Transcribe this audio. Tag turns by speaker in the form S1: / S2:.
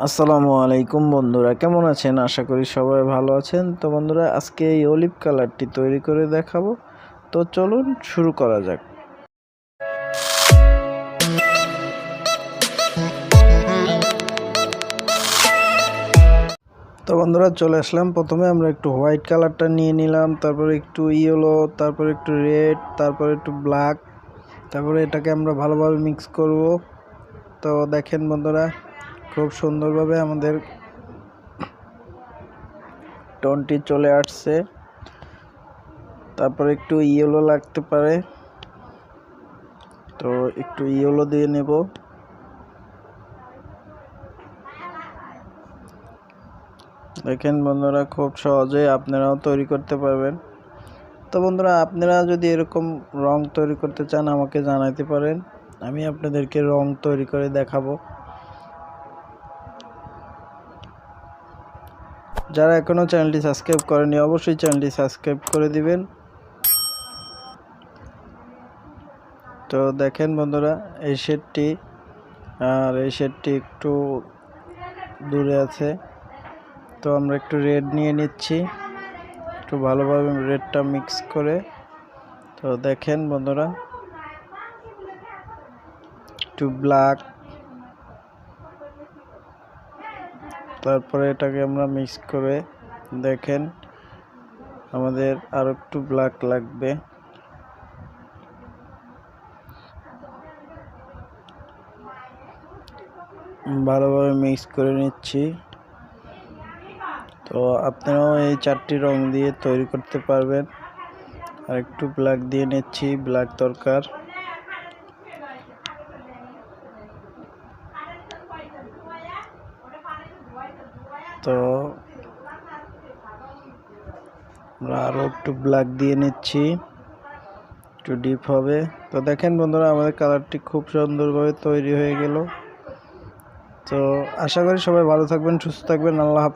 S1: আসসালামু আলাইকুম বন্ধুরা, কেমন আছেন? আশা করি সবাই ভালো আছেন। তো বন্ধুরা, আজকে এই অলিভ কালারটি তৈরি করে দেখাবো। তো চলুন শুরু করা যাক। তো বন্ধুরা, চলে আসলাম। প্রথমে আমরা একটু হোয়াইট কালারটা নিয়ে নিলাম, তারপরে একটু ইয়েলো, তারপরে একটু রেড, তারপরে একটু ব্ল্যাক, তারপরে এটাকে আমরা ভালোভাবে মিক্স করব। তো দেখেন বন্ধুরা, খুব সুন্দরভাবে আমাদের টোনটি চলে আসছে। তারপরে একটু ইয়েলো লাগতে পারে, তো একটু ইয়েলো দিয়ে নেব। দেখেন বন্ধুরা, খুব সহজেই আপনারাও তৈরি করতে পারবেন। তো বন্ধুরা, আপনারা যদি এরকম রং তৈরি করতে চান আমাকে জানাতে পারেন, আমি আপনাদেরকে রং তৈরি করে দেখাবো। যারা এখনো চ্যানেলটি সাবস্ক্রাইব করেনি অবশ্যই চ্যানেলটি সাবস্ক্রাইব করে দিবেন। তো দেখেন বন্ধুরা, এই শেডটি আর এই শেডটি একটু দূরে আছে। তো আমরা একটু রেড নিয়ে নিচ্ছি, একটু ভালোভাবে রেডটা মিক্স করে। তো দেখেন বন্ধুরা, একটু ব্ল্যাক, তারপরে এটাকে আমরা মিক্স করে দেখেন আমাদের আরো একটু ব্ল্যাক লাগবে। ভালোভাবে মিক্স করে নিচ্ছি। তো আপনারাও এই চারটি রং দিয়ে তৈরি করতে পারবেন। আর একটু ব্ল্যাক দিয়ে নিচ্ছি, ব্ল্যাক দরকার। তো আমরা আরও একটু ব্ল্যাক দিয়ে নিচ্ছি, একটু ডিপ হবে। তো দেখেন বন্ধুরা, আমাদের কালারটি খুব সুন্দরভাবে তৈরি হয়ে গেল। তো আশা করি সবাই ভালো থাকবেন, সুস্থ থাকবেন। আল্লাহ হাফেজ।